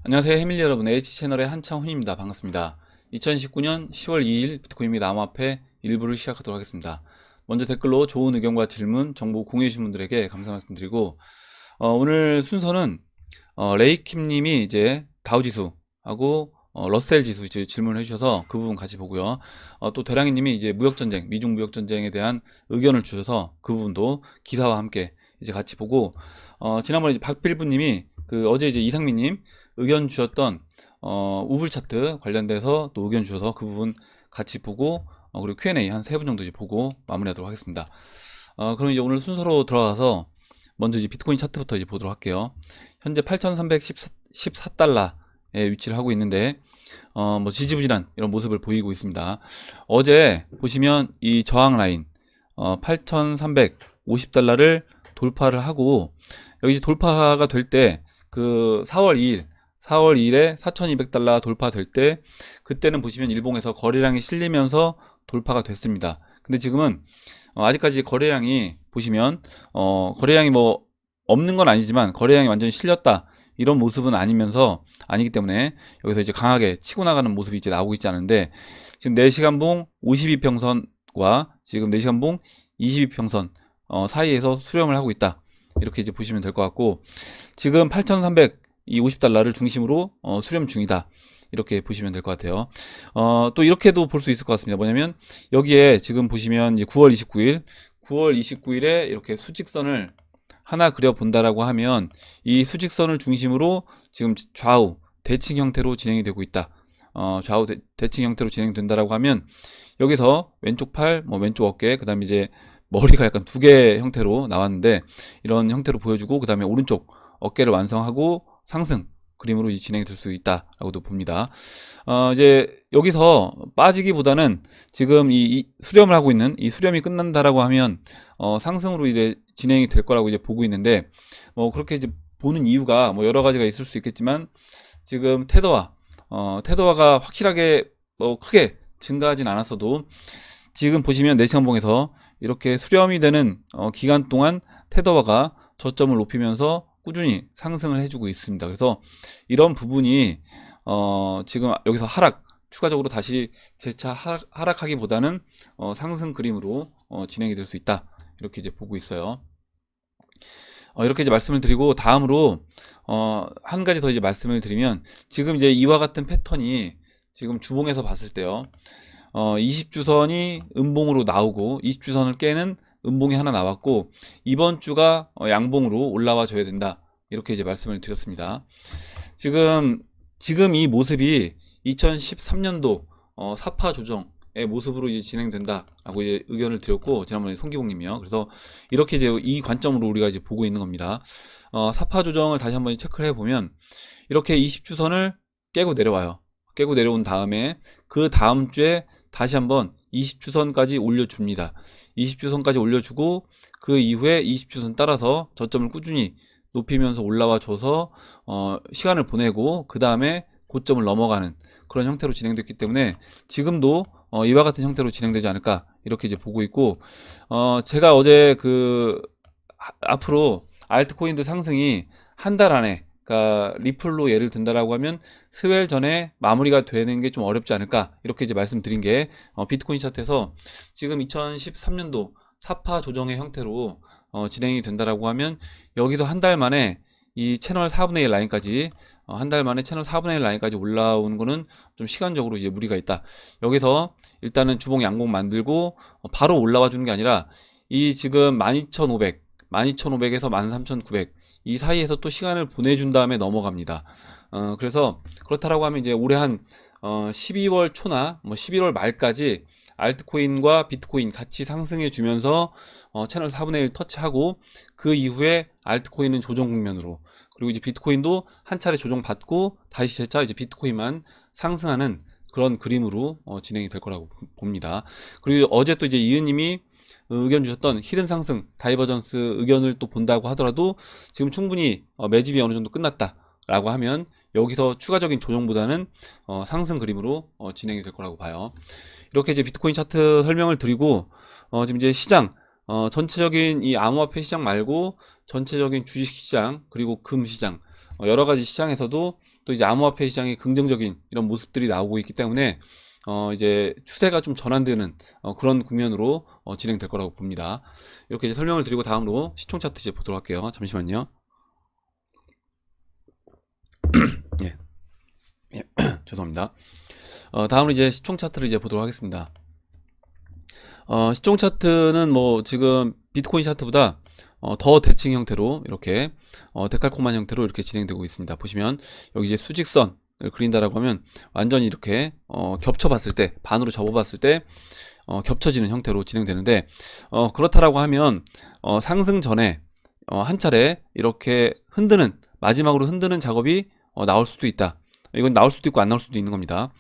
안녕하세요 해밀리 여러분, H채널의 한창훈입니다. 반갑습니다. 2019년 10월 2일 비트코인 및 암호화폐 일부를 시작하도록 하겠습니다. 먼저 댓글로 좋은 의견과 질문, 정보 공유해 주신 분들에게 감사 말씀드리고, 오늘 순서는 레이킴님이 이제 다우지수하고 러셀 지수 이제 질문을 해주셔서 그 부분 같이 보고요. 또 대량이님이 이제 무역전쟁, 미중 무역전쟁에 대한 의견을 주셔서 그 부분도 기사와 함께 이제 같이 보고, 지난번에 이제 박필부님이 그 어제 이제 이상민님 의견 주셨던 우블 차트 관련돼서 또 의견 주셔서 그 부분 같이 보고, 그리고 Q&A 한 3분 정도 이제 보고 마무리하도록 하겠습니다. 그럼 이제 오늘 순서로 들어가서 먼저 이제 비트코인 차트부터 이제 보도록 할게요. 현재 8,314달러에 위치를 하고 있는데, 뭐 지지부진한 이런 모습을 보이고 있습니다. 어제 보시면 이 저항 라인 8,350달러를 돌파를 하고, 여기 이제 돌파가 될 때 그 4월 2일에 4,200달러 돌파될 때, 그때는 보시면 일봉에서 거래량이 실리면서 돌파가 됐습니다. 근데 지금은 아직까지 거래량이 보시면 거래량이 뭐 없는 건 아니지만 거래량이 완전히 실렸다 이런 모습은 아니기 때문에 여기서 이제 강하게 치고 나가는 모습이 이제 나오고 있지 않은데, 지금 4시간봉 52평선과 지금 4시간봉 22평선 사이에서 수렴을 하고 있다, 이렇게 이제 보시면 될 것 같고, 지금 8,350달러를 중심으로 수렴 중이다, 이렇게 보시면 될 것 같아요. 또 이렇게도 볼 수 있을 것 같습니다. 뭐냐면 여기에 지금 보시면 이제 9월 29일에 이렇게 수직선을 하나 그려 본다라고 하면, 이 수직선을 중심으로 지금 좌우 대칭 형태로 진행이 되고 있다. 좌우 대칭 형태로 진행된다라고 하면, 여기서 왼쪽 팔, 뭐 왼쪽 어깨, 그 다음에 이제 머리가 약간 두 개 형태로 나왔는데, 이런 형태로 보여주고, 그 다음에 오른쪽 어깨를 완성하고 상승 그림으로 진행이 될 수 있다라고도 봅니다. 이제 여기서 빠지기보다는 지금 이 수렴을 하고 있는 이 수렴이 끝난다라고 하면 상승으로 이제 진행이 될 거라고 이제 보고 있는데, 뭐 그렇게 이제 보는 이유가 뭐 여러 가지가 있을 수 있겠지만, 지금 테더와가 확실하게 크게 증가하진 않았어도, 지금 보시면 4시간봉에서 이렇게 수렴이 되는 기간 동안 테더와가 저점을 높이면서 꾸준히 상승을 해주고 있습니다. 그래서 이런 부분이 지금 여기서 추가적으로 다시 재차 하락하기보다는 상승 그림으로 진행이 될 수 있다, 이렇게 이제 보고 있어요. 이렇게 이제 말씀을 드리고, 다음으로 한 가지 더 이제 말씀을 드리면, 지금 이제 이와 같은 패턴이 지금 주봉에서 봤을 때요, 20주선이 음봉으로 나오고 20주선을 깨는 음봉이 하나 나왔고, 이번 주가 양봉으로 올라와 줘야 된다, 이렇게 이제 말씀을 드렸습니다. 지금 이 모습이 2013년도 사파 조정의 모습으로 이제 진행된다라고 이제 의견을 드렸고, 지난번에 송기봉님이요. 그래서 이렇게 이제 이 관점으로 우리가 이제 보고 있는 겁니다. 사파 조정을 다시 한번 체크를 해보면, 이렇게 20주선을 깨고 내려와요. 깨고 내려온 다음에 그 다음 주에 다시 한번 20주선까지 올려줍니다. 20주선까지 올려주고, 그 이후에 20주선 따라서 저점을 꾸준히 높이면서 올라와 줘서 시간을 보내고, 그 다음에 고점을 넘어가는 그런 형태로 진행됐기 때문에, 지금도 이와 같은 형태로 진행되지 않을까, 이렇게 이제 보고 있고, 제가 어제 앞으로 알트코인들 상승이 한 달 안에, 그러니까 리플로 예를 든다라고 하면 스웰 전에 마무리가 되는 게 좀 어렵지 않을까, 이렇게 이제 말씀드린 게, 비트코인 차트에서 지금 2013년도 사파 조정의 형태로 진행이 된다라고 하면, 여기서 한 달 만에 이 채널 4분의 1 라인까지, 한 달 만에 채널 4분의 1 라인까지 올라오는 거는 좀 시간적으로 이제 무리가 있다. 여기서 일단은 주봉 양봉 만들고 바로 올라와 주는 게 아니라, 이 지금 12,500에서 13,900 이 사이에서 또 시간을 보내준 다음에 넘어갑니다. 그래서 그렇다라고 하면 이제 올해 한 12월 초나 뭐 11월 말까지 알트코인과 비트코인 같이 상승해 주면서 채널 4분의 1 터치하고, 그 이후에 알트코인은 조정 국면으로, 그리고 이제 비트코인도 한 차례 조정 받고 다시 재차 이제 비트코인만 상승하는 그런 그림으로 진행이 될 거라고 봅니다. 그리고 어제 또 이제 이은님이 의견 주셨던 히든 상승 다이버전스 의견을 또 본다고 하더라도, 지금 충분히 매집이 어느 정도 끝났다 라고 하면 여기서 추가적인 조정보다는 상승 그림으로 진행이 될 거라고 봐요. 이렇게 이제 비트코인 차트 설명을 드리고, 지금 이제 시장, 전체적인 이 암호화폐 시장 말고 전체적인 주식 시장, 그리고 금 시장, 여러 가지 시장에서도 또 이제 암호화폐 시장의 긍정적인 이런 모습들이 나오고 있기 때문에 이제 추세가 좀 전환되는 그런 국면으로 진행될 거라고 봅니다. 이렇게 이제 설명을 드리고 다음으로 시총 차트 이제 보도록 할게요. 잠시만요. 예. 예. 죄송합니다. 다음으로 이제 시총 차트를 이제 보도록 하겠습니다. 시총 차트는 뭐 지금 비트코인 차트보다 더 대칭 형태로 이렇게 데칼코만 형태로 이렇게 진행되고 있습니다. 보시면 여기 이제 수직선을 그린다라고 하면 완전히 이렇게 겹쳐 봤을 때, 반으로 접어 봤을 때 겹쳐지는 형태로 진행되는데, 그렇다라고 하면 상승 전에 한 차례 이렇게 흔드는, 마지막으로 흔드는 작업이 나올 수도 있다. 이건 나올 수도 있고 안 나올 수도 있는 겁니다.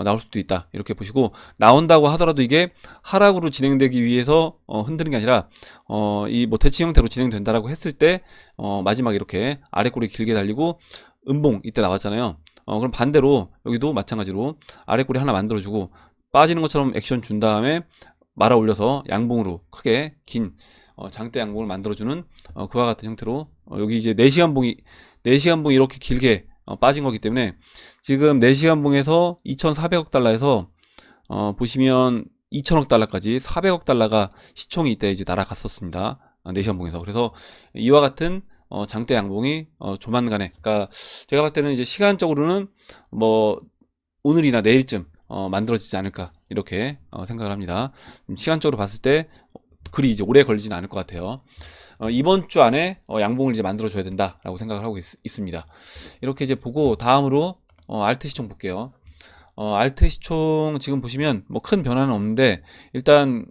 나올 수도 있다, 이렇게 보시고, 나온다고 하더라도 이게 하락으로 진행되기 위해서 흔드는 게 아니라 이 뭐 대치 형태로 진행된다라고 했을 때 마지막에 이렇게 아래꼬리 길게 달리고 음봉 이때 나왔잖아요. 그럼 반대로 여기도 마찬가지로 아래꼬리 하나 만들어주고 빠지는 것처럼 액션 준 다음에 말아 올려서 양봉으로 크게 긴 장대 양봉을 만들어주는 그와 같은 형태로 여기 이제 4시간 봉이 이렇게 길게 빠진 거기 때문에 지금 4시간 봉에서 2,400억 달러에서 보시면 2천억 달러까지 400억 달러가 시총이 이때 이제 날아갔었습니다. 4시간 봉에서. 그래서 이와 같은 장대 양봉이 조만간에, 그러니까 제가 봤을 때는 이제 시간적으로는 뭐 오늘이나 내일쯤 만들어지지 않을까, 이렇게 생각을 합니다. 시간적으로 봤을 때 그리 이제 오래 걸리지는 않을 것 같아요. 이번 주 안에 양봉을 이제 만들어 줘야 된다라고 생각을 하고 있습니다. 이렇게 이제 보고 다음으로 알트 시총 볼게요. 알트 시총 지금 보시면 뭐 큰 변화는 없는데 일단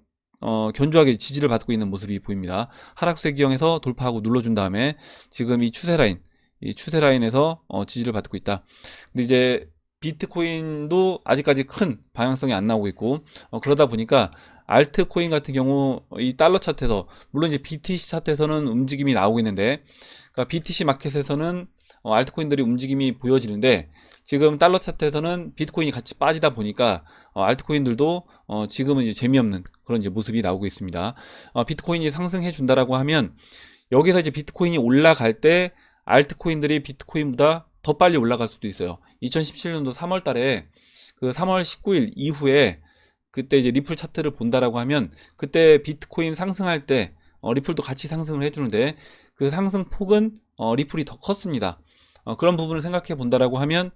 견조하게 지지를 받고 있는 모습이 보입니다. 하락세 기형에서 돌파하고 눌러준 다음에 지금 이 추세 라인에서 지지를 받고 있다. 근데 이제 비트코인도 아직까지 큰 방향성이 안 나오고 있고, 그러다 보니까 알트코인 같은 경우 이 달러 차트에서, 물론 이제 BTC 차트에서는 움직임이 나오고 있는데, 그러니까 BTC 마켓에서는 알트코인들이 움직임이 보여지는데, 지금 달러 차트에서는 비트코인이 같이 빠지다 보니까 알트코인들도 지금은 이제 재미없는 그런 이제 모습이 나오고 있습니다. 비트코인이 상승해 준다라고 하면 여기서 이제 비트코인이 올라갈 때 알트코인들이 비트코인보다 더 빨리 올라갈 수도 있어요. 2017년도 3월 달에 그 3월 19일 이후에 그때 이제 리플 차트를 본다라고 하면 그때 비트코인 상승할 때 리플도 같이 상승을 해주는데 그 상승 폭은 리플이 더 컸습니다. 그런 부분을 생각해 본다라고 하면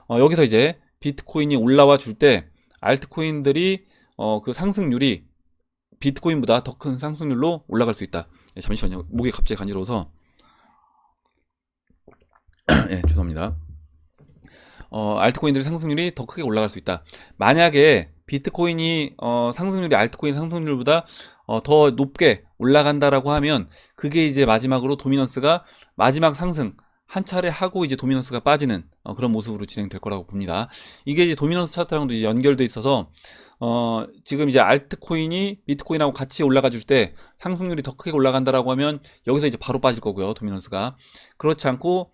여기서 이제 비트코인이 올라와 줄 때 알트코인들이 그 상승률이 비트코인보다 더 큰 상승률로 올라갈 수 있다. 잠시만요. 목이 갑자기 간지러워서. 예, 죄송합니다. 알트코인들의 상승률이 더 크게 올라갈 수 있다. 만약에 비트코인이 상승률이 알트코인 상승률보다 더 높게 올라간다라고 하면 그게 이제 마지막으로 도미넌스가 마지막 상승 한 차례 하고 이제 도미넌스가 빠지는 그런 모습으로 진행될 거라고 봅니다. 이게 이제 도미넌스 차트랑도 이제 연결돼 있어서 지금 이제 알트코인이 비트코인하고 같이 올라가 줄 때 상승률이 더 크게 올라간다라고 하면 여기서 이제 바로 빠질 거고요, 도미넌스가. 그렇지 않고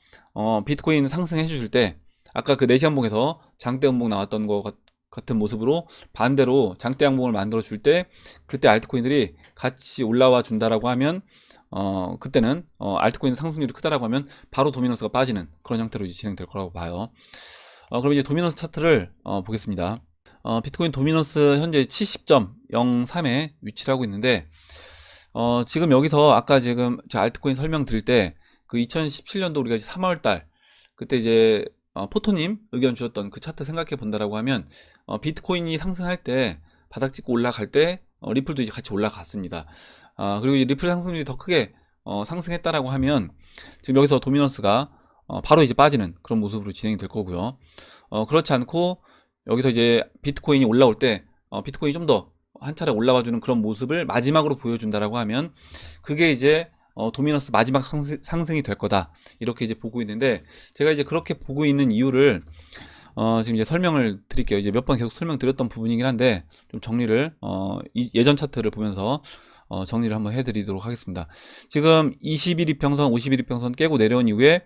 비트코인 상승해 주실 때 아까 그 4시간 봉에서 장대 음봉 나왔던 거 같은 모습으로 반대로 장대 양봉을 만들어 줄 때 그때 알트코인들이 같이 올라와 준다라고 하면 그때는 알트코인 상승률이 크다라고 하면 바로 도미넌스가 빠지는 그런 형태로 이제 진행될 거라고 봐요. 그럼 이제 도미넌스 차트를 보겠습니다. 비트코인 도미넌스 현재 70.03에 위치를 하고 있는데 지금 여기서 아까 지금 제 알트코인 설명 드릴 때 그 2017년도 우리가 3월달 그때 이제 포토님 의견 주셨던 그 차트 생각해 본다라고 하면 비트코인이 상승할 때 바닥 찍고 올라갈 때 리플도 이제 같이 올라갔습니다. 그리고 이 리플 상승률이 더 크게 상승했다라고 하면 지금 여기서 도미넌스가 바로 이제 빠지는 그런 모습으로 진행이 될 거고요. 그렇지 않고 여기서 이제 비트코인이 올라올 때 비트코인이 좀 더 한 차례 올라와 주는 그런 모습을 마지막으로 보여준다라고 하면 그게 이제 도미넌스 마지막 상승이 될 거다, 이렇게 이제 보고 있는데, 제가 이제 그렇게 보고 있는 이유를 지금 이제 설명을 드릴게요. 이제 몇 번 계속 설명드렸던 부분이긴 한데 좀 정리를 예전 차트를 보면서 정리를 한번 해드리도록 하겠습니다. 지금 21 이평선, 51 이평선 깨고 내려온 이후에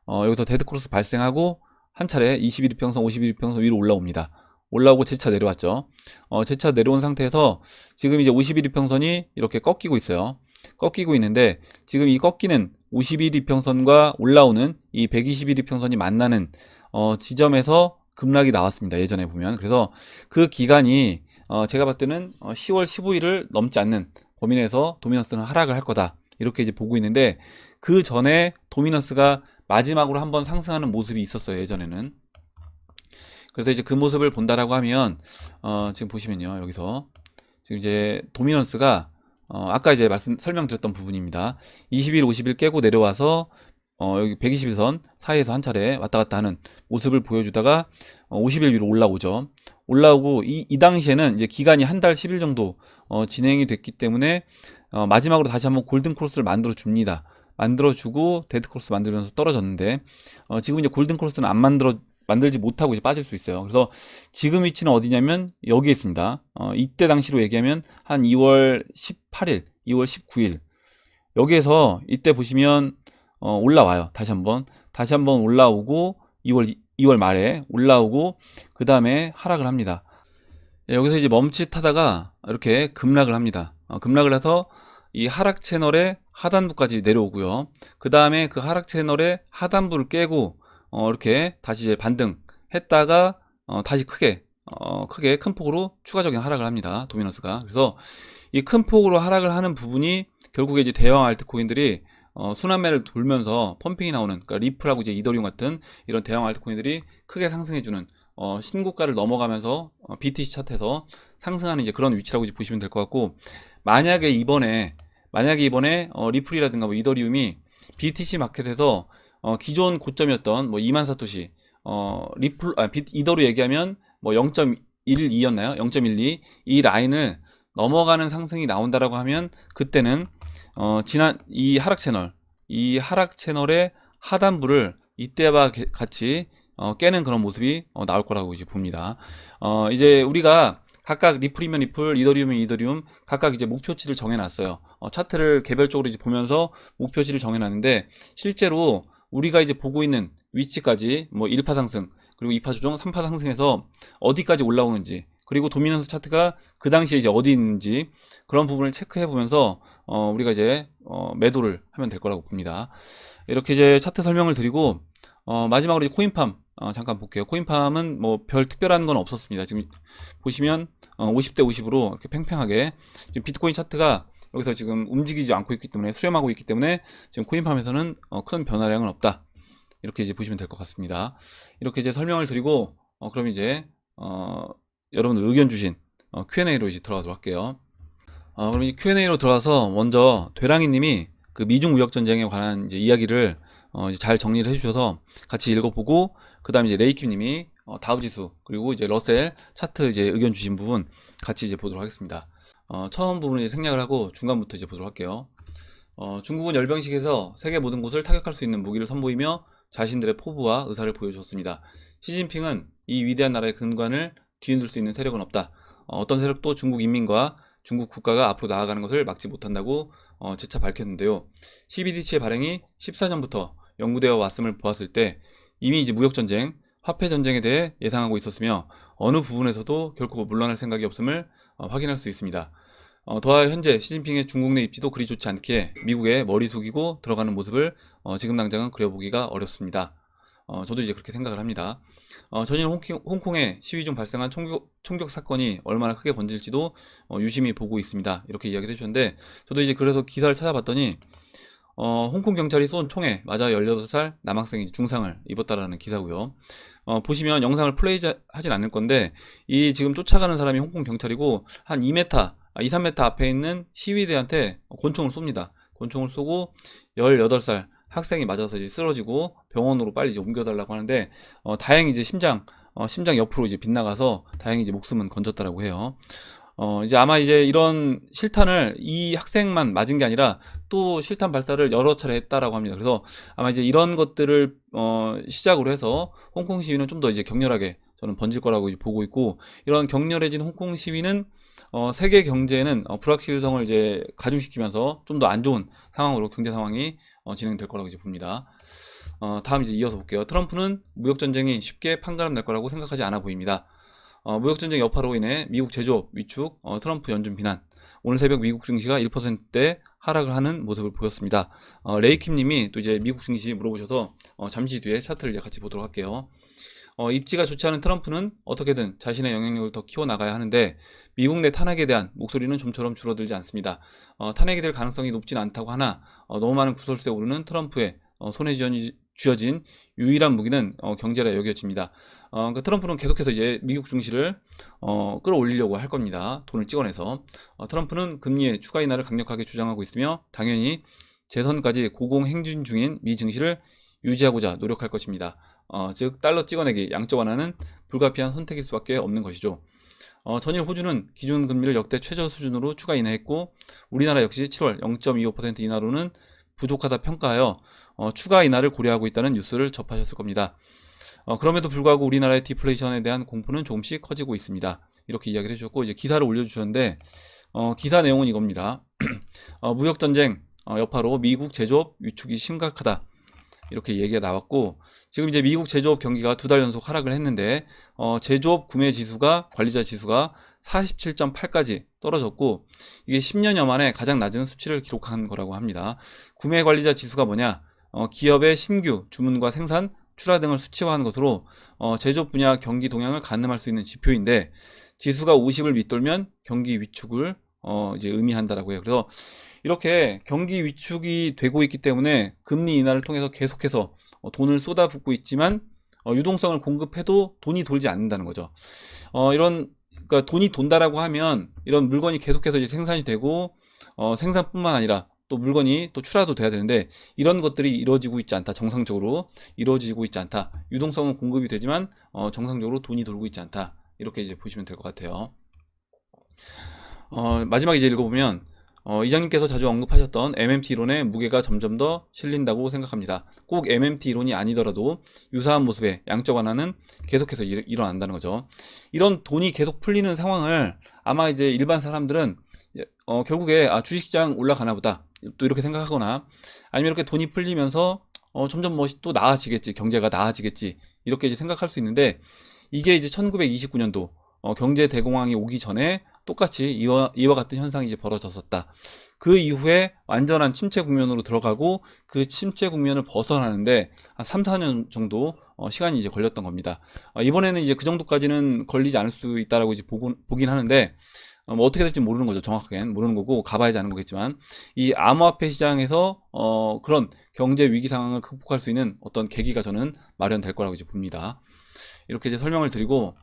여기서 데드크로스 발생하고 한 차례 21 이평선, 51 이평선 위로 올라옵니다. 올라오고 재차 내려왔죠. 재차 내려온 상태에서 지금 이제 51 이평선이 이렇게 꺾이고 있어요. 꺾이고 있는데 지금 이 꺾이는 50일 이평선과 올라오는 이 120일 이평선이 만나는 지점에서 급락이 나왔습니다. 예전에 보면. 그래서 그 기간이 제가 봤을 때는 10월 15일을 넘지 않는 범위 내에서 도미넌스는 하락을 할 거다. 이렇게 이제 보고 있는데, 그 전에 도미넌스가 마지막으로 한번 상승하는 모습이 있었어요. 예전에는. 그래서 이제 그 모습을 본다라고 하면 지금 보시면요. 여기서 지금 이제 도미넌스가 아까 이제 설명드렸던 부분입니다. 20일, 50일 깨고 내려와서 여기 120일선 사이에서 한 차례 왔다 갔다 하는 모습을 보여주다가 50일 위로 올라오죠. 올라오고 이 당시에는 이제 기간이 한 달 10일 정도 진행이 됐기 때문에 마지막으로 다시 한번 골든 크로스를 만들어 줍니다. 만들어 주고 데드 크로스 만들면서 떨어졌는데 지금 이제 골든 크로스는 안 만들지 못하고 이제 빠질 수 있어요. 그래서 지금 위치는 어디냐면 여기에 있습니다. 이때 당시로 얘기하면 한 2월 18일, 2월 19일 여기에서 이때 보시면 올라와요. 다시 한번 올라오고 2월 말에 올라오고 그 다음에 하락을 합니다. 여기서 이제 멈칫하다가 이렇게 급락을 합니다. 급락을 해서 이 하락 채널의 하단부까지 내려오고요. 그 다음에 그 하락 채널의 하단부를 깨고 이렇게 다시 이제 반등했다가 다시 크게 큰 폭으로 추가적인 하락을 합니다. 도미넌스가. 그래서 이 큰 폭으로 하락을 하는 부분이 결국에 이제 대형 알트코인들이 순환매를 돌면서 펌핑이 나오는, 그러니까 리플하고 이제 이더리움 같은 이런 대형 알트코인들이 크게 상승해주는 신고가를 넘어가면서 BTC 차트에서 상승하는 이제 그런 위치라고 이제 보시면 될 것 같고, 만약에 이번에 리플이라든가 뭐 이더리움이 BTC 마켓에서 기존 고점이었던 뭐 2만 사토시 이더로 얘기하면 뭐 0.12였나요? 0.12 이 라인을 넘어가는 상승이 나온다라고 하면, 그때는 지난 이 하락 채널의 하단부를 이때와 같이 깨는 그런 모습이 나올 거라고 이제 봅니다. 이제 우리가 각각 리플이면 리플, 이더리움이면 이더리움 각각 이제 목표치를 정해놨어요. 차트를 개별적으로 이제 보면서 목표치를 정해놨는데, 실제로 우리가 이제 보고 있는 위치까지 뭐 1파 상승, 그리고 2파 조정, 3파 상승해서 어디까지 올라오는지, 그리고 도미넌스 차트가 그 당시에 이제 어디 있는지 그런 부분을 체크해 보면서 우리가 이제 매도를 하면 될 거라고 봅니다. 이렇게 이제 차트 설명을 드리고 마지막으로 이제 코인팜 잠깐 볼게요. 코인팜은 뭐 별 특별한 건 없었습니다. 지금 보시면 50대 50으로 이렇게 팽팽하게 지금 비트코인 차트가 여기서 지금 움직이지 않고 있기 때문에, 수렴하고 있기 때문에 지금 코인팜에서는 큰 변화량은 없다. 이렇게 이제 보시면 될 것 같습니다. 이렇게 이제 설명을 드리고 그럼 이제 여러분들 의견 주신 Q&A로 이제 들어가도록 할게요. 그럼 이제 Q&A로 들어가서 먼저 되랑이 님이 그 미중 무역 전쟁에 관한 이제 이야기를 이제 잘 정리를 해주셔서 같이 읽어보고, 그 다음에 이제 레이킴 님이 다우지수 그리고 이제 러셀 차트 이제 의견 주신 부분 같이 이제 보도록 하겠습니다. 처음 부분을 이제 생략을 하고 중간부터 이제 보도록 할게요. 중국은 열병식에서 세계 모든 곳을 타격할 수 있는 무기를 선보이며 자신들의 포부와 의사를 보여줬습니다. 시진핑은 이 위대한 나라의 근간을 뒤흔들 수 있는 세력은 없다. 어떤 세력도 중국 인민과 중국 국가가 앞으로 나아가는 것을 막지 못한다고 재차 밝혔는데요. CBDC의 발행이 14년부터 연구되어 왔음을 보았을 때 이미 이제 무역전쟁, 화폐전쟁에 대해 예상하고 있었으며 어느 부분에서도 결코 물러날 생각이 없음을 확인할 수 있습니다. 더하여 현재 시진핑의 중국 내 입지도 그리 좋지 않기에 미국에 머리 숙이고 들어가는 모습을 지금 당장은 그려보기가 어렵습니다. 저도 이제 그렇게 생각을 합니다. 전일 홍콩에 시위 중 발생한 총격 사건이 얼마나 크게 번질지도 유심히 보고 있습니다. 이렇게 이야기를 해주셨는데, 저도 이제 그래서 기사를 찾아봤더니 홍콩 경찰이 쏜 총에 맞아 18살 남학생이 중상을 입었다라는 기사고요. 보시면 영상을 플레이하진 않을 건데, 이 지금 쫓아가는 사람이 홍콩 경찰이고 한 2m, 2, 3m 앞에 있는 시위대한테 권총을 쏩니다. 권총을 쏘고 18살 학생이 맞아서 이제 쓰러지고 병원으로 빨리 이제 옮겨달라고 하는데, 다행히 이제 심장 옆으로 이제 빗나가서 다행히 이제 목숨은 건졌다라고 해요. 이제 아마 이제 이런 실탄을 이 학생만 맞은 게 아니라 또 실탄 발사를 여러 차례 했다라고 합니다. 그래서 아마 이제 이런 것들을 시작으로 해서 홍콩 시위는 좀 더 이제 격렬하게 저는 번질 거라고 이제 보고 있고, 이런 격렬해진 홍콩 시위는 세계 경제에는 불확실성을 이제 가중시키면서 좀 더 안 좋은 상황으로 경제 상황이 진행될 거라고 이제 봅니다. 다음 이제 이어서 볼게요. 트럼프는 무역 전쟁이 쉽게 판가름 날 거라고 생각하지 않아 보입니다. 무역전쟁 여파로 인해 미국 제조업 위축, 트럼프 연준 비난. 오늘 새벽 미국 증시가 1%대 하락을 하는 모습을 보였습니다. 레이킴님이 또 이제 미국 증시 물어보셔서 잠시 뒤에 차트를 이제 같이 보도록 할게요. 입지가 좋지 않은 트럼프는 어떻게든 자신의 영향력을 더 키워나가야 하는데 미국 내 탄핵에 대한 목소리는 좀처럼 줄어들지 않습니다. 탄핵이 될 가능성이 높진 않다고 하나 너무 많은 구설수에 오르는 트럼프의 손에 쥐어진 유일한 무기는 경제라 여겨집니다. 그 트럼프는 계속해서 이제 미국 증시를 끌어올리려고 할 겁니다. 돈을 찍어내서. 트럼프는 금리의 추가 인하를 강력하게 주장하고 있으며 당연히 재선까지 고공행진 중인 미 증시를 유지하고자 노력할 것입니다. 즉 달러 찍어내기, 양적 완화는 불가피한 선택일 수밖에 없는 것이죠. 전일 호주는 기준금리를 역대 최저 수준으로 추가 인하했고 우리나라 역시 7월 0.25% 인하로는 부족하다 평가하여 추가 인하를 고려하고 있다는 뉴스를 접하셨을 겁니다. 그럼에도 불구하고 우리나라의 디플레이션에 대한 공포는 조금씩 커지고 있습니다. 이렇게 이야기를 해주셨고 이제 기사를 올려주셨는데 기사 내용은 이겁니다. 무역전쟁 여파로 미국 제조업 위축이 심각하다. 이렇게 얘기가 나왔고 지금 이제 미국 제조업 경기가 2달 연속 하락을 했는데 제조업 구매 지수가 관리자 지수가 47.8까지 떨어졌고 이게 10년여 만에 가장 낮은 수치를 기록한 거라고 합니다. 구매 관리자 지수가 뭐냐? 기업의 신규 주문과 생산, 출하 등을 수치화한 것으로 제조업 분야 경기 동향을 가늠할 수 있는 지표인데 지수가 50을 밑돌면 경기 위축을 이제 의미한다라고 해요. 그래서 이렇게 경기 위축이 되고 있기 때문에 금리 인하를 통해서 계속해서 돈을 쏟아붓고 있지만 유동성을 공급해도 돈이 돌지 않는다는 거죠. 그러니까 돈이 돈다라고 하면 이런 물건이 계속해서 이제 생산이 되고 생산뿐만 아니라 또 물건이 또 출하도 돼야 되는데 이런 것들이 이루어지고 있지 않다. 정상적으로 이루어지고 있지 않다. 유동성은 공급이 되지만 정상적으로 돈이 돌고 있지 않다. 이렇게 이제 보시면 될 것 같아요. 마지막에 이제 읽어보면 이장님께서 자주 언급하셨던 MMT 이론의 무게가 점점 더 실린다고 생각합니다. 꼭 MMT 이론이 아니더라도 유사한 모습의 양적 완화는 계속해서 일어난다는 거죠. 이런 돈이 계속 풀리는 상황을 아마 이제 일반 사람들은 결국에 주식시장 올라가나 보다 또 이렇게 생각하거나 아니면 이렇게 돈이 풀리면서 점점 또 나아지겠지, 경제가 나아지겠지 이렇게 이제 생각할 수 있는데 이게 이제 1929년도 경제 대공황이 오기 전에 똑같이 이와 같은 현상이 이제 벌어졌었다. 그 이후에 완전한 침체 국면으로 들어가고 그 침체 국면을 벗어나는데 한 3, 4년 정도 시간이 이제 걸렸던 겁니다. 이번에는 이제 그 정도까지는 걸리지 않을 수 있다라고 이제 보긴 하는데 뭐 어떻게 될지 모르는 거죠. 정확하게는 모르는 거고 가봐야지 아는 거겠지만 이 암호화폐 시장에서 그런 경제 위기 상황을 극복할 수 있는 어떤 계기가 저는 마련될 거라고 이제 봅니다. 이렇게 이제 설명을 드리고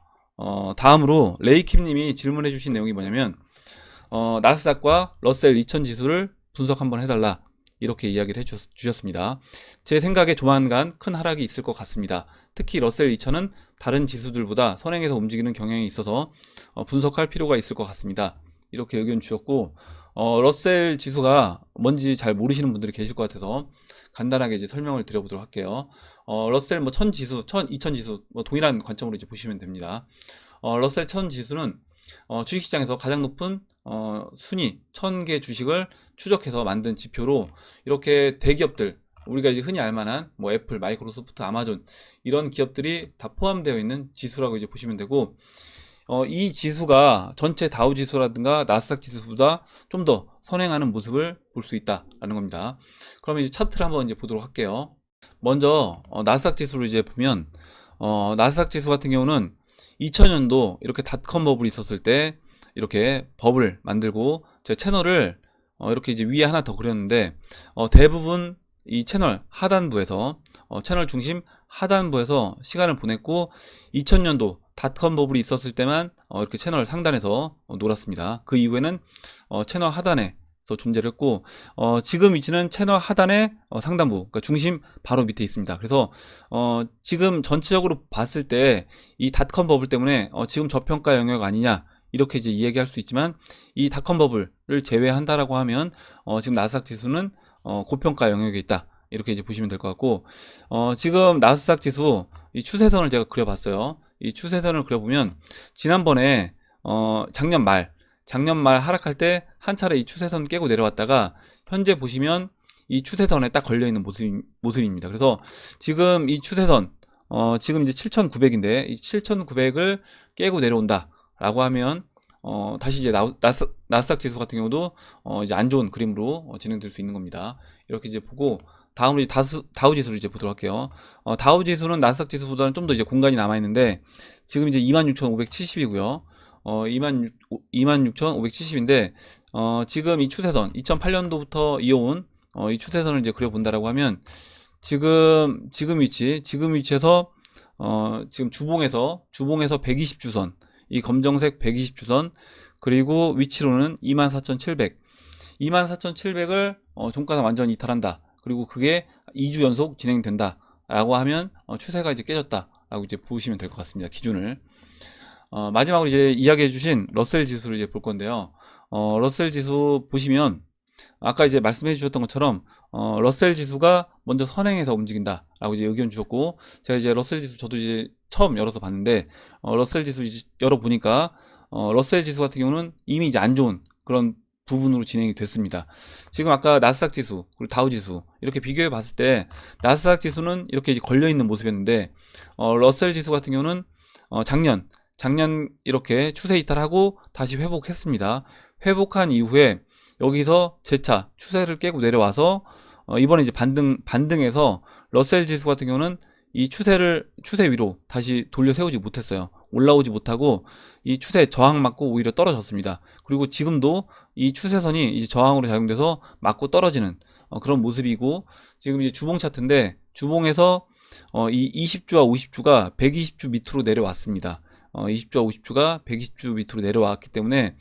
다음으로 레이킴님이 질문해 주신 내용이 뭐냐면 나스닥과 러셀 2000 지수를 분석 한번 해달라 이렇게 이야기를 해주셨습니다. 제 생각에 조만간 큰 하락이 있을 것 같습니다. 특히 러셀 2000은 다른 지수들보다 선행해서 움직이는 경향이 있어서 분석할 필요가 있을 것 같습니다. 이렇게 의견 주셨고 러셀 지수가 뭔지 잘 모르시는 분들이 계실 것 같아서 간단하게 이제 설명을 드려보도록 할게요. 러셀 뭐 1000 지수, 2000 지수 뭐 동일한 관점으로 이제 보시면 됩니다. 러셀 1000 지수는 주식시장에서 가장 높은 순위 1000개 주식을 추적해서 만든 지표로 이렇게 대기업들 우리가 이제 흔히 알만한 뭐 애플, 마이크로소프트, 아마존 이런 기업들이 다 포함되어 있는 지수라고 이제 보시면 되고 이 지수가 전체 다우 지수라든가 나스닥 지수보다 좀 더 선행하는 모습을 볼 수 있다라는 겁니다. 그러면 이제 차트를 한번 이제 보도록 할게요. 먼저 나스닥 지수를 이제 보면 나스닥 지수 같은 경우는 2000년도 이렇게 닷컴 버블이 있었을 때 이렇게 버블 만들고 제 채널을 이렇게 이제 위에 하나 더 그렸는데 대부분 이 채널 하단부에서 채널 중심 하단부에서 시간을 보냈고 2000년도 닷컴 버블이 있었을 때만 이렇게 채널 상단에서 놀았습니다. 그 이후에는 채널 하단에서 존재를 했고 지금 위치는 채널 하단의 상단부 그러니까 중심 바로 밑에 있습니다. 그래서 지금 전체적으로 봤을 때 이 닷컴 버블 때문에 지금 저평가 영역 아니냐 이렇게 이제 이야기할 수 있지만 이 닷컴 버블을 제외한다라고 하면 지금 나스닥 지수는 고평가 영역에 있다. 이렇게 이제 보시면 될 것 같고 지금 나스닥 지수 이 추세선을 제가 그려봤어요. 이 추세선을 그려보면 지난번에 작년 말 하락할 때 한 차례 이 추세선 깨고 내려왔다가 현재 보시면 이 추세선에 딱 걸려있는 모습입니다. 그래서 지금 이 추세선 지금 이제 7,900인데 이 7,900을 깨고 내려온다 라고 하면 다시 이제 나스닥 지수 같은 경우도 이제 안 좋은 그림으로 진행될 수 있는 겁니다. 이렇게 이제 보고 다음으로 이제 다우 지수를 이제 보도록 할게요. 다우 지수는 나스닥 지수보다는 좀 더 이제 공간이 남아 있는데 지금 이제 26,570이고요. 26,570인데 지금 이 추세선 2008년도부터 이어온 이 추세선을 이제 그려본다라고 하면 지금 위치에서 지금 주봉에서 120주선, 이 검정색 120주선, 그리고 위치로는 24,700, 24,700을 종가상 완전 이탈한다. 그리고 그게 2주 연속 진행된다. 라고 하면 추세가 이제 깨졌다. 라고 이제 보시면 될 것 같습니다. 기준을. 마지막으로 이제 이야기해 주신 러셀 지수를 이제 볼 건데요. 러셀 지수 보시면 아까 이제 말씀해 주셨던 것처럼 러셀 지수가 먼저 선행해서 움직인다 라고 이제 의견 주셨고, 제가 이제 러셀 지수 저도 이제 처음 열어서 봤는데 러셀 지수 이제 열어보니까 러셀 지수 같은 경우는 이미 이제 안 좋은 그런 부분으로 진행이 됐습니다. 지금 아까 나스닥 지수 그리고 다우 지수 이렇게 비교해 봤을 때 나스닥 지수는 이렇게 이제 걸려 있는 모습이었는데 러셀 지수 같은 경우는 작년 이렇게 추세 이탈하고 다시 회복했습니다. 회복한 이후에 여기서 재차 추세를 깨고 내려와서 이번에 이제 반등해서 러셀 지수 같은 경우는 이 추세 위로 다시 돌려 세우지 못했어요. 올라오지 못하고 이 추세 저항 맞고 오히려 떨어졌습니다. 그리고 지금도 이 추세선이 이제 저항으로 작용돼서 맞고 떨어지는 그런 모습이고, 지금 이제 주봉 차트인데 주봉에서 이 20주와 50주가 120주 밑으로 내려왔습니다. 20주와 50주가 120주 밑으로 내려왔기 때문에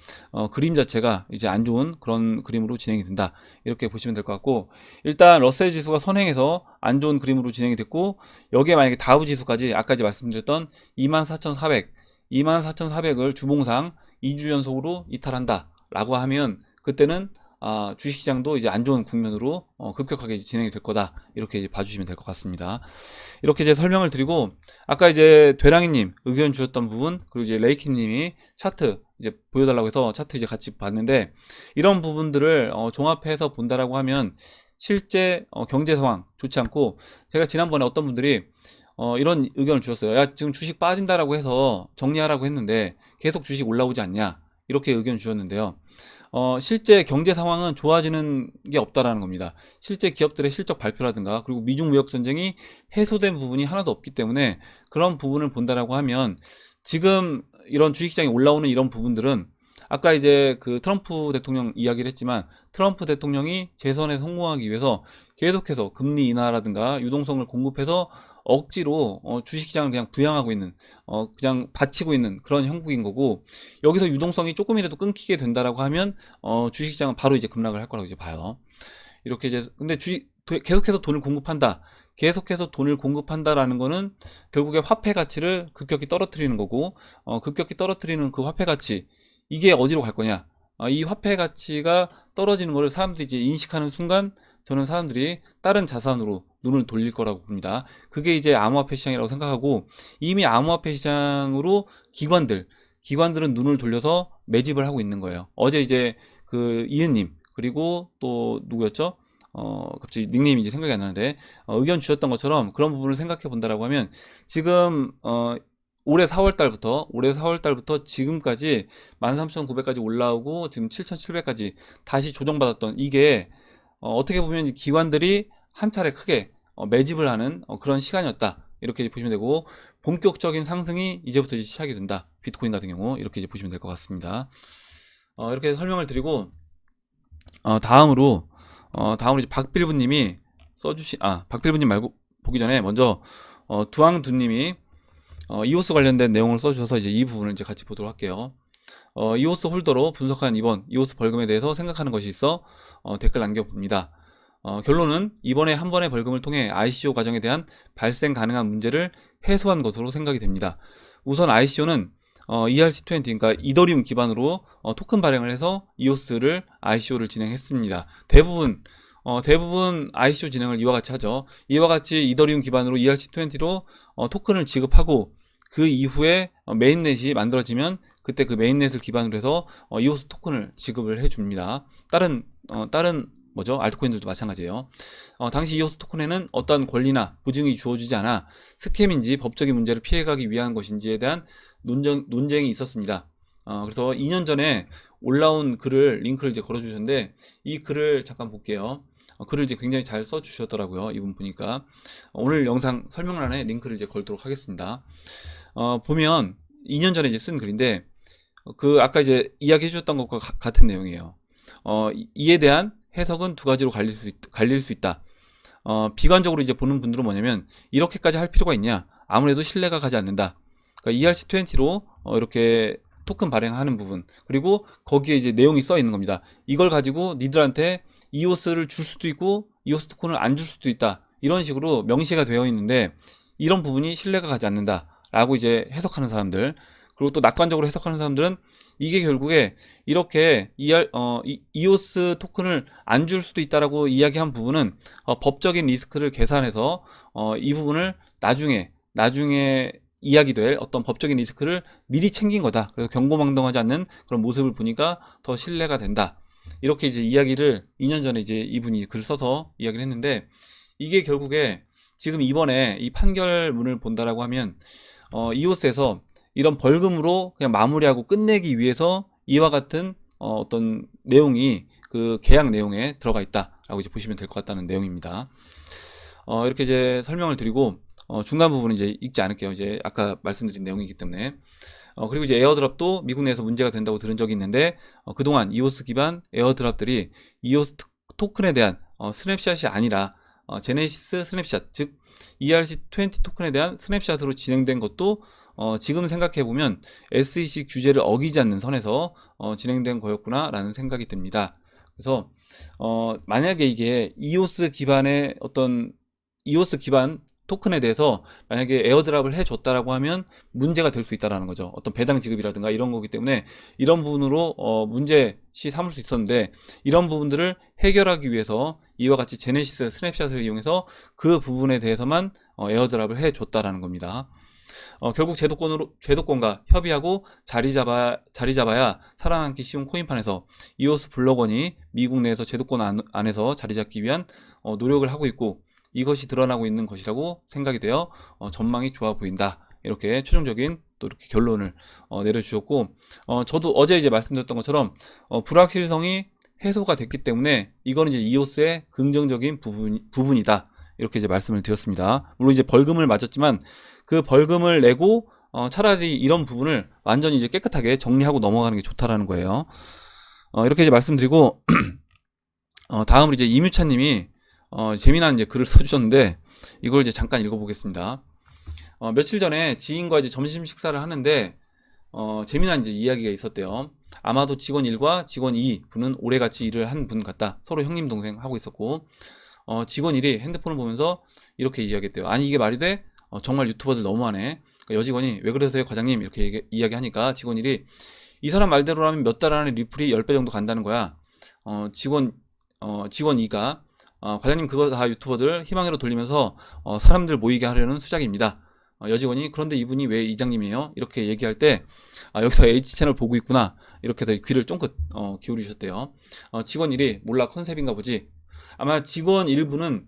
그림 자체가 이제 안 좋은 그런 그림으로 진행이 된다. 이렇게 보시면 될 것 같고, 일단 러셀 지수가 선행해서 안 좋은 그림으로 진행이 됐고, 여기에 만약에 다우 지수까지 아까 이제 말씀드렸던 24,400을 주봉상 2주 연속으로 이탈한다 라고 하면 그때는 주식시장도 이제 안 좋은 국면으로 급격하게 이제 진행이 될 거다. 이렇게 이제 봐주시면 될 것 같습니다. 이렇게 이제 설명을 드리고, 아까 이제 되랑이님 의견 주셨던 부분, 그리고 이제 레이키님이 차트 이제 보여달라고 해서 차트 이제 같이 봤는데, 이런 부분들을 종합해서 본다라고 하면 실제 경제 상황 좋지 않고, 제가 지난번에 어떤 분들이 이런 의견을 주셨어요. 야, 지금 주식 빠진다라고 해서 정리하라고 했는데 계속 주식 올라오지 않냐, 이렇게 의견 주셨는데요. 실제 경제 상황은 좋아지는 게 없다라는 겁니다. 실제 기업들의 실적 발표라든가 그리고 미중 무역 전쟁이 해소된 부분이 하나도 없기 때문에 그런 부분을 본다라고 하면 지금 이런 주식시장이 올라오는 이런 부분들은 아까 이제 그 트럼프 대통령 이야기를 했지만, 트럼프 대통령이 재선에 성공하기 위해서 계속해서 금리 인하라든가 유동성을 공급해서 억지로 주식시장을 그냥 부양하고 있는, 그냥 받치고 있는 그런 형국인 거고, 여기서 유동성이 조금이라도 끊기게 된다라고 하면 주식시장은 바로 이제 급락을 할 거라고 이제 봐요. 이렇게 이제 근데 계속해서 돈을 공급한다. 계속해서 돈을 공급한다라는 거는 결국에 화폐 가치를 급격히 떨어뜨리는 거고, 급격히 떨어뜨리는 그 화폐 가치, 이게 어디로 갈 거냐? 이 화폐 가치가 떨어지는 것을 사람들이 이제 인식하는 순간 저는 사람들이 다른 자산으로 눈을 돌릴 거라고 봅니다. 그게 이제 암호화폐 시장이라고 생각하고, 이미 암호화폐 시장으로 기관들은 눈을 돌려서 매집을 하고 있는 거예요. 어제 이제 그 이은님, 그리고 또 누구였죠? 갑자기 닉네임이 이제 생각이 안 나는데 의견 주셨던 것처럼 그런 부분을 생각해 본다라고 하면, 지금 올해 4월달부터 지금까지 13,900까지 올라오고 지금 7,700까지 다시 조정받았던 이게 어떻게 보면 기관들이 한 차례 크게 매집을 하는 그런 시간이었다. 이렇게 보시면 되고, 본격적인 상승이 이제부터 이제 시작이 된다. 비트코인 같은 경우 이렇게 이제 보시면 될 것 같습니다. 이렇게 설명을 드리고, 다음으로 이제 박빌부님이 박빌부님 말고 보기 전에 먼저 두앙두님이 이오스 관련된 내용을 써주셔서 이제 이 부분을 이제 같이 보도록 할게요. 이오스 홀더로 분석한 이번 이오스 벌금에 대해서 생각하는 것이 있어 댓글 남겨봅니다. 결론은 이번에 한 번의 벌금을 통해 ICO 과정에 대한 발생 가능한 문제를 해소한 것으로 생각이 됩니다. 우선 ICO는 ERC20, 그러니까 이더리움 기반으로 토큰 발행을 해서 이오스를 ICO를 진행했습니다. 대부분 ICO 진행을 이와 같이 하죠. 이와 같이 이더리움 기반으로 ERC20로 토큰을 지급하고, 그 이후에 메인넷이 만들어지면 그때 그 메인넷을 기반으로 해서 이오스 토큰을 지급을 해줍니다. 다른 뭐죠? 알트코인들도 마찬가지예요. 당시 이오스 토큰에는 어떤 권리나 보증이 주어지지 않아 스캠인지 법적인 문제를 피해가기 위한 것인지에 대한 논쟁이 있었습니다. 그래서 2년 전에 올라온 글을 링크를 이제 걸어주셨는데 이 글을 잠깐 볼게요. 글을 이제 굉장히 잘 써주셨더라고요. 이분 보니까 오늘 영상 설명란에 링크를 이제 걸도록 하겠습니다. 보면 2년 전에 이제 쓴 글인데 그 아까 이제 이야기해 주셨던 것과 같은 내용이에요. 이에 대한 해석은 두 가지로 갈릴 수 있다. 비관적으로 이제 보는 분들은 뭐냐면 이렇게까지 할 필요가 있냐? 아무래도 신뢰가 가지 않는다. 그러니까 ERC20로 이렇게 토큰 발행하는 부분, 그리고 거기에 이제 내용이 써 있는 겁니다. 이걸 가지고 니들한테 이오스를 줄 수도 있고 이오스 토큰을 안 줄 수도 있다. 이런 식으로 명시가 되어 있는데 이런 부분이 신뢰가 가지 않는다 라고 이제 해석하는 사람들, 그리고 또 낙관적으로 해석하는 사람들은 이게 결국에 이렇게 이오스 토큰을 안 줄 수도 있다라고 이야기한 부분은 법적인 리스크를 계산해서 이 부분을 나중에 이야기될 어떤 법적인 리스크를 미리 챙긴 거다. 그래서 경고망동하지 않는 그런 모습을 보니까 더 신뢰가 된다. 이렇게 이제 이야기를 2년 전에 이제 이분이 글 써서 이야기를 했는데 이게 결국에 지금 이번에 이 판결문을 본다라고 하면 이오스에서 이런 벌금으로 그냥 마무리하고 끝내기 위해서 이와 같은 어떤 내용이 그 계약 내용에 들어가 있다라고 이제 보시면 될 것 같다는 내용입니다. 이렇게 이제 설명을 드리고 중간 부분은 이제 읽지 않을게요. 이제 아까 말씀드린 내용이기 때문에. 그리고 이제 에어드랍도 미국 내에서 문제가 된다고 들은 적이 있는데 그동안 이오스 기반 에어드랍들이 이오스 토큰에 대한 스냅샷이 아니라 제네시스 스냅샷, 즉 ERC20 토큰에 대한 스냅샷으로 진행된 것도 지금 생각해보면 SEC 규제를 어기지 않는 선에서 진행된 거였구나 라는 생각이 듭니다. 그래서 만약에 이게 이오스 기반의 어떤 이오스 기반 토큰에 대해서 만약에 에어드랍을 해줬다라고 하면 문제가 될 수 있다라는 거죠. 어떤 배당 지급이라든가 이런 거기 때문에 이런 부분으로 문제시 삼을 수 있었는데 이런 부분들을 해결하기 위해서 이와 같이 제네시스 스냅샷을 이용해서 그 부분에 대해서만 에어드랍을 해줬다라는 겁니다. 결국 제도권과 협의하고 자리 잡아야 살아남기 쉬운 코인판에서 이오스 블록원이 미국 내에서 제도권 안에서 자리 잡기 위한 노력을 하고 있고 이것이 드러나고 있는 것이라고 생각이 되어 전망이 좋아 보인다. 이렇게 최종적인 또 이렇게 결론을 내려주셨고 저도 어제 이제 말씀드렸던 것처럼 불확실성이 해소가 됐기 때문에 이거는 이제 이오스의 긍정적인 부분이다. 이렇게 이제 말씀을 드렸습니다. 물론 이제 벌금을 맞았지만 그 벌금을 내고 차라리 이런 부분을 완전히 이제 깨끗하게 정리하고 넘어가는 게 좋다라는 거예요. 이렇게 이제 말씀드리고 다음으로 이제 이뮤차님이 재미난 이제 글을 써주셨는데 이걸 이제 잠깐 읽어보겠습니다. 며칠 전에 지인과 이제 점심 식사를 하는데 재미난 이제 이야기가 있었대요. 아마도 직원 1과 직원 2 분은 오래 같이 일을 한 분 같다. 서로 형님 동생 하고 있었고 직원 1이 핸드폰을 보면서 이렇게 이야기했대요. 아니 이게 말이 돼? 정말 유튜버들 너무하네. 그러니까 여직원이 왜 그러세요 과장님 이렇게 이야기하니까 직원 1이 이 사람 말대로라면 몇 달 안에 리플이 10배 정도 간다는 거야. 직원 2가 과장님 그거 다 유튜버들 희망으로 돌리면서 사람들 모이게 하려는 수작입니다. 여직원이 그런데 이분이 왜 이장님이에요? 이렇게 얘기할 때 여기서 H채널 보고 있구나 이렇게 해서 귀를 쫑긋 기울이셨대요. 직원 1이 몰라 컨셉인가 보지. 아마 직원 일부는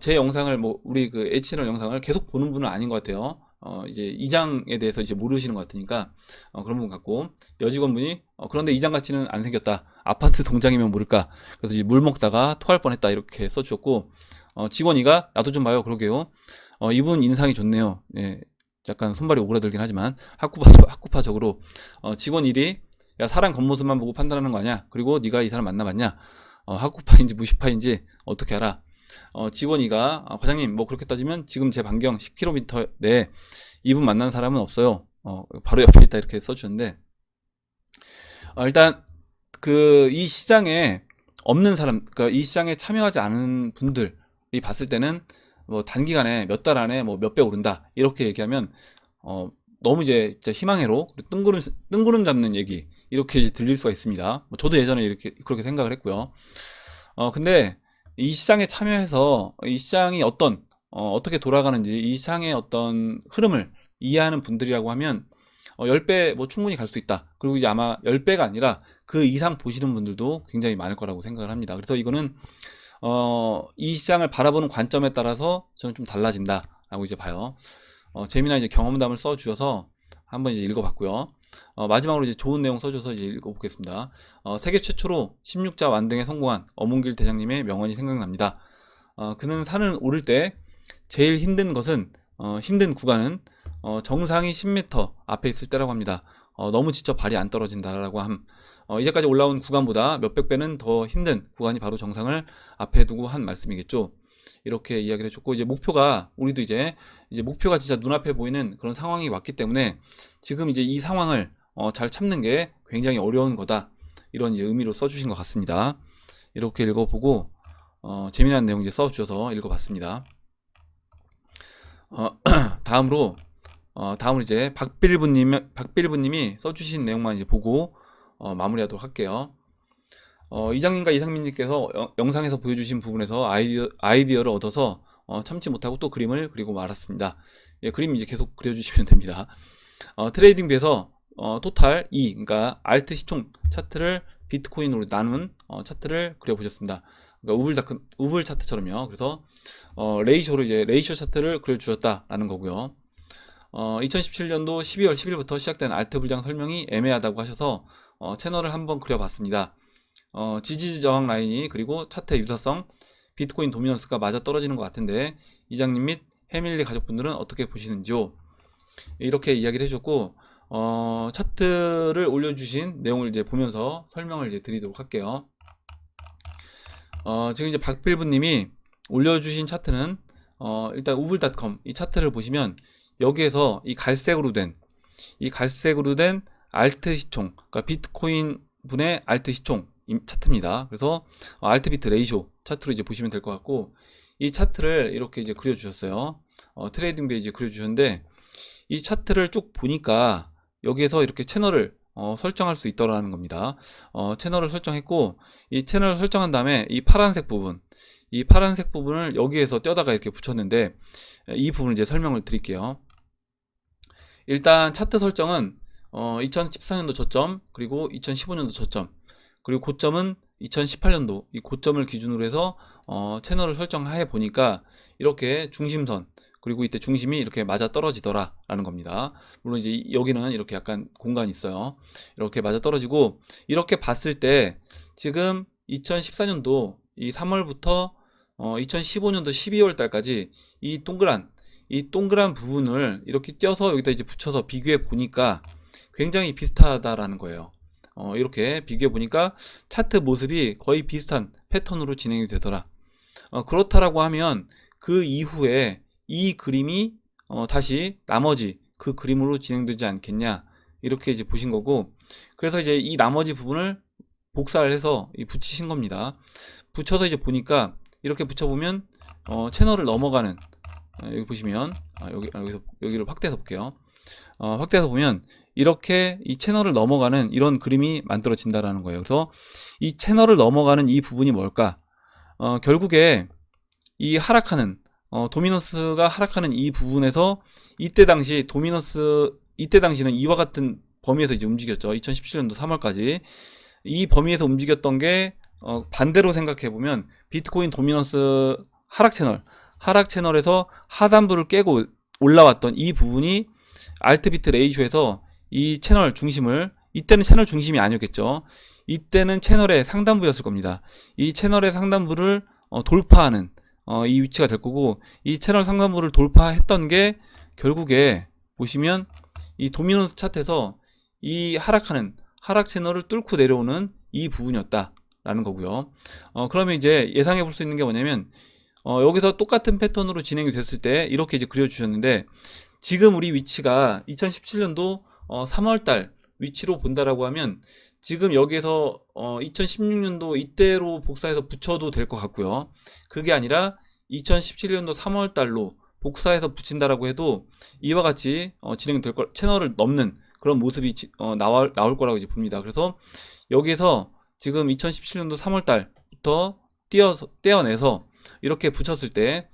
제 영상을 뭐 우리 그 H채널 영상을 계속 보는 분은 아닌 것 같아요. 이제 이장에 대해서 이제 모르시는 것 같으니까 그런 분 같고 여직원분이 그런데 이장 가치는 안 생겼다. 아파트 동장이면 모를까. 그래서 이제 물 먹다가 토할 뻔했다 이렇게 써주셨고 직원 2가 나도 좀 봐요. 그러게요. 이분 인상이 좋네요. 예, 약간 손발이 오그라들긴 하지만 학구파적으로 직원 1이 야 사람 겉모습만 보고 판단하는 거 아니야. 그리고 네가 이 사람 만나봤냐. 학구파인지 무시파인지 어떻게 알아. 직원 2가 과장님 뭐 그렇게 따지면 지금 제 반경 10km 내에 이분 만난 사람은 없어요. 바로 옆에 있다 이렇게 써주셨는데 일단 이 시장에 없는 사람, 그러니까 이 시장에 참여하지 않은 분들이 봤을 때는 뭐 단기간에 몇 달 안에 뭐 몇 배 오른다 이렇게 얘기하면 너무 이제 진짜 희망회로 뜬구름 잡는 얘기 이렇게 이제 들릴 수가 있습니다. 뭐 저도 예전에 이렇게 그렇게 생각을 했고요. 근데 이 시장에 참여해서 이 시장이 어떻게 돌아가는지 이 시장의 어떤 흐름을 이해하는 분들이라고 하면 10배 뭐 충분히 갈 수 있다. 그리고 이제 아마 10배가 아니라 그 이상 보시는 분들도 굉장히 많을 거라고 생각을 합니다. 그래서 이거는 이 시장을 바라보는 관점에 따라서 저는 좀 달라진다라고 이제 봐요. 재미난 이제 경험담을 써주셔서 한번 이제 읽어봤고요. 마지막으로 이제 좋은 내용 써줘서 이제 읽어보겠습니다. 세계 최초로 16자 완등에 성공한 어문길 대장님의 명언이 생각납니다. 그는 산을 오를 때 제일 힘든 것은 힘든 구간은 정상이 10m 앞에 있을 때라고 합니다. 너무 지쳐 발이 안 떨어진다라고 함. 이제까지 올라온 구간보다 몇백 배는 더 힘든 구간이 바로 정상을 앞에 두고 한 말씀이겠죠. 이렇게 이야기를 해줬고, 이제 목표가, 우리도 이제 목표가 진짜 눈앞에 보이는 그런 상황이 왔기 때문에 지금 이제 이 상황을 잘 참는 게 굉장히 어려운 거다, 이런 이제 의미로 써주신 것 같습니다. 이렇게 읽어보고 재미난 내용 이제 써주셔서 읽어봤습니다. 다음으로 이제 박빌부님이 써주신 내용만 이제 보고 마무리하도록 할게요. 이장님과 이상민님께서 영상에서 보여주신 부분에서 아이디어를 얻어서 참지 못하고 또 그림을 그리고 말았습니다. 예, 그림 이제 계속 그려주시면 됩니다. 트레이딩비에서 토탈 2, 그러니까 알트 시총 차트를 비트코인으로 나눈 차트를 그려보셨습니다. 그러니까 우블 차트처럼요. 그래서 레이쇼로 이제 레이쇼 차트를 그려주셨다라는 거고요. 2017년도 12월 10일부터 시작된 알트 불장 설명이 애매하다고 하셔서 채널을 한번 그려봤습니다. 지지 저항 라인이 그리고 차트의 유사성, 비트코인 도미넌스가 맞아 떨어지는 것 같은데 이장님 및 해밀리 가족분들은 어떻게 보시는지요? 이렇게 이야기를 해줬고, 차트를 올려주신 내용을 이제 보면서 설명을 이제 드리도록 할게요. 지금 이제 박빌부님이 올려주신 차트는 일단 우블닷컴 이 차트를 보시면 여기에서 이 갈색으로 된 알트 시총, 그러니까 비트코인 분의 알트 시총 차트입니다. 그래서 알트 비트 레이쇼 차트로 이제 보시면 될 것 같고, 이 차트를 이렇게 이제 그려주셨어요. 트레이딩 베이지 그려주셨는데, 이 차트를 쭉 보니까 여기에서 이렇게 채널을 설정할 수 있더라는 겁니다. 채널을 설정했고, 이 채널을 설정한 다음에 이 파란색 부분을 여기에서 떼다가 이렇게 붙였는데, 이 부분을 이제 설명을 드릴게요. 일단 차트 설정은 2014년도 저점, 그리고 2015년도 저점, 그리고 고점은 2018년도 이 고점을 기준으로 해서 채널을 설정해 보니까 이렇게 중심선, 그리고 이때 중심이 이렇게 맞아 떨어지더라 라는 겁니다. 물론 이제 여기는 이렇게 약간 공간이 있어요. 이렇게 맞아 떨어지고, 이렇게 봤을 때 지금 2014년도 이 3월부터 2015년도 12월 달까지 이 동그란 부분을 이렇게 띄어서 여기다 이제 붙여서 비교해 보니까 굉장히 비슷하다라는 거예요. 이렇게 비교해 보니까 차트 모습이 거의 비슷한 패턴으로 진행이 되더라. 그렇다라고 하면 그 이후에 이 그림이 다시 나머지 그 그림으로 진행되지 않겠냐, 이렇게 이제 보신 거고, 그래서 이제 이 나머지 부분을 복사를 해서 붙이신 겁니다. 붙여서 이제 보니까 이렇게 붙여보면 채널을 넘어가는, 여기 보시면 여기를 확대해서 볼게요. 확대해서 보면 이렇게 이 채널을 넘어가는 이런 그림이 만들어진다라는 거예요. 그래서 이 채널을 넘어가는 이 부분이 뭘까? 결국에 이 하락하는 도미넌스가 하락하는 이 부분에서 이때 당시는 이와 같은 범위에서 이제 움직였죠. 2017년도 3월까지 이 범위에서 움직였던 게 반대로 생각해 보면 비트코인 도미넌스 하락 채널에서 하단부를 깨고 올라왔던 이 부분이 알트비트 레이쇼에서 이 채널 중심을, 이때는 채널 중심이 아니었겠죠. 이때는 채널의 상단부였을 겁니다. 이 채널의 상단부를 돌파하는 이 위치가 될 거고, 이 채널 상단부를 돌파했던 게 결국에 보시면 이 도미넌스 차트에서 이 하락 채널을 뚫고 내려오는 이 부분이었다라는 거고요. 그러면 이제 예상해 볼 수 있는 게 뭐냐면, 여기서 똑같은 패턴으로 진행이 됐을 때 이렇게 이제 그려주셨는데, 지금 우리 위치가 2017년도 3월달 위치로 본다라고 하면 지금 여기에서 2016년도 이때로 복사해서 붙여도 될 것 같고요. 그게 아니라 2017년도 3월달로 복사해서 붙인다라고 해도 이와 같이 진행될 걸, 채널을 넘는 그런 모습이 나올 거라고 이제 봅니다. 그래서 여기에서 지금 2017년도 3월달부터 떼어내서 이렇게 붙였을 때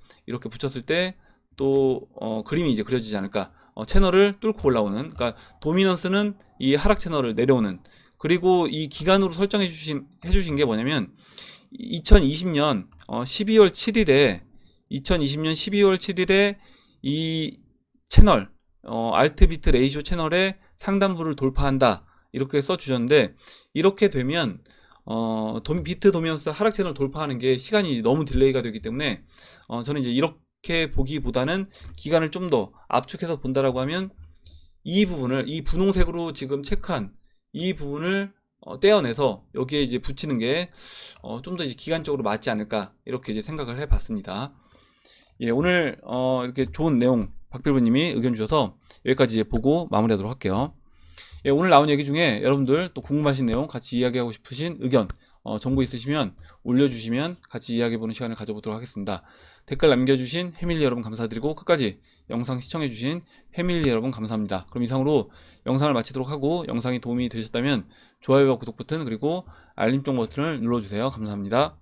또 그림이 이제 그려지지 않을까. 채널을 뚫고 올라오는, 그러니까 도미넌스는 이 하락 채널을 내려오는, 그리고 이 기간으로 해주신 게 뭐냐면 2020년 12월 7일에 2020년 12월 7일에 이 채널 알트비트 레이쇼 채널에 상단부를 돌파한다 이렇게 써주셨는데, 이렇게 되면 비트 도미넌스 하락 채널 돌파하는 게 시간이 너무 딜레이가 되기 때문에 저는 이제 이렇게 보기보다는 기간을 좀 더 압축해서 본다라고 하면 이 부분을, 이 분홍색으로 지금 체크한 이 부분을 떼어내서 여기에 이제 붙이는 게 좀 더 이제 기간적으로 맞지 않을까 이렇게 이제 생각을 해봤습니다. 예, 오늘 이렇게 좋은 내용 박필부님이 의견 주셔서 여기까지 이제 보고 마무리하도록 할게요. 예, 오늘 나온 얘기 중에 여러분들 또 궁금하신 내용, 같이 이야기하고 싶으신 의견, 정보 있으시면 올려주시면 같이 이야기해보는 시간을 가져보도록 하겠습니다. 댓글 남겨주신 패밀리 여러분 감사드리고, 끝까지 영상 시청해주신 패밀리 여러분 감사합니다. 그럼 이상으로 영상을 마치도록 하고, 영상이 도움이 되셨다면 좋아요와 구독 버튼 그리고 알림종 버튼을 눌러주세요. 감사합니다.